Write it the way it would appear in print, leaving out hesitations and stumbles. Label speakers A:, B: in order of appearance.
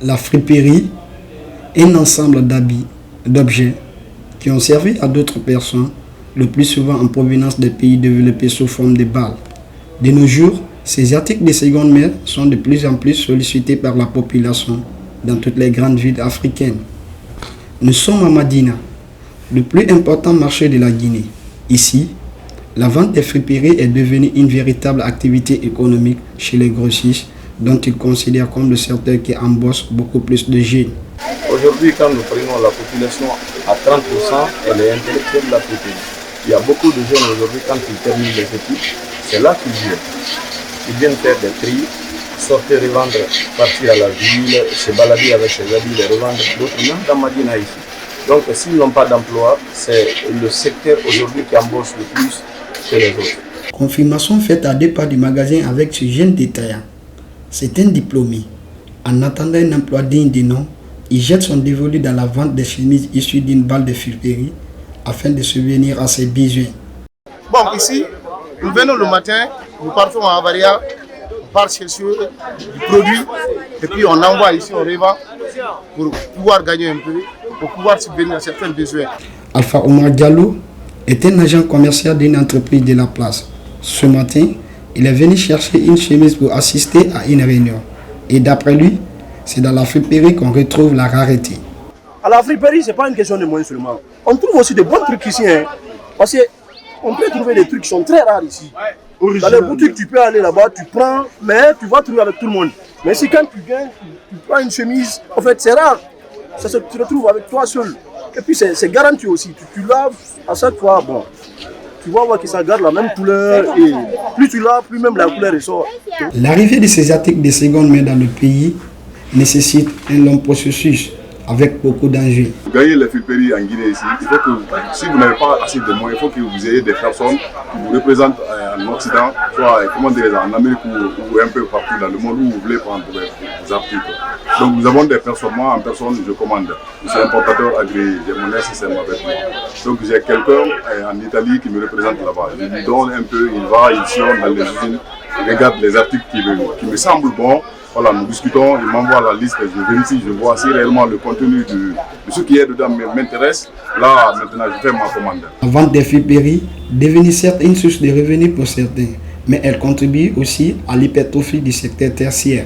A: La friperie est un ensemble d'objets qui ont servi à d'autres personnes, le plus souvent en provenance des pays développés sous forme de balles. De nos jours, ces articles de seconde main sont de plus en plus sollicités par la population dans toutes les grandes villes africaines. Nous sommes à Madina, le plus important marché de la Guinée. Ici, la vente des friperies est devenue une véritable activité économique chez les grossistes, dont ils considèrent comme le secteur qui embauche beaucoup plus de jeunes.
B: Aujourd'hui, quand nous prenons la population à 30%, elle est intellectuelle de la friperie. Il y a beaucoup de jeunes aujourd'hui, quand ils terminent les études, c'est là qu'ils viennent. Ils viennent faire des tri, sortir revendre, partir à la ville, se balader avec ses habits, les revendre, d'autres même dans Madina ici. Donc s'ils n'ont pas d'emploi, c'est le secteur aujourd'hui qui embauche le plus que les autres.
A: Confirmation faite à deux pas du magasin avec ce jeune détaillant. C'est un diplômé. En attendant un emploi digne de nom, il jette son dévolu dans la vente des chemises issues d'une balle de friperie afin de subvenir à ses besoins.
C: Bon, ici, nous venons le matin, nous partons à Avaria, on part chercher du produit et puis on envoie ici, on revend pour pouvoir gagner un peu, pour pouvoir subvenir à certains besoins.
A: Alpha Omar Diallo est un agent commercial d'une entreprise de la place. Ce matin, il est venu chercher une chemise pour assister à une réunion. Et d'après lui, c'est dans la friperie qu'on retrouve la rareté.
D: À la friperie, ce n'est pas une question de moyens seulement. On trouve aussi de bons trucs ici. Hein, parce qu'on peut trouver des trucs qui sont très rares ici. Dans les boutiques, tu peux aller là-bas, tu prends, mais tu vas trouver avec tout le monde. Mais si quand tu viens, tu prends une chemise, en fait, c'est rare. Ça se retrouve avec toi seul. Et puis, c'est garanti aussi. Tu laves à chaque fois. Bon, tu vas voir que ça garde la même couleur. Et plus tu laves, plus même la couleur ressort.
A: L'arrivée de ces articles de seconde main dans le pays nécessite un long processus avec beaucoup d'enjeux.
E: Pour gagner les friperies en Guinée ici, il faut que, si vous n'avez pas assez de moyens, il faut que vous ayez des personnes qui vous représentent en Occident, soit en Amérique ou un peu partout dans le monde où vous voulez prendre des articles. Donc nous avons des personnes, moi en personne je commande. Je suis importateur agréé, j'ai mon SSM avec moi. Donc j'ai quelqu'un en Italie qui me représente là-bas. Je lui donne un peu, il va, il sillonne dans les usines, il regarde les articles qui me semblent bons. Voilà, nous discutons, il m'envoie la liste, je vérifie, je vois si réellement le contenu de ce qui est dedans m'intéresse. Là, maintenant, je fais ma commande.
A: La vente des friperies devenue certes une source de revenus pour certains, mais elle contribue aussi à l'hypertrophie du secteur tertiaire.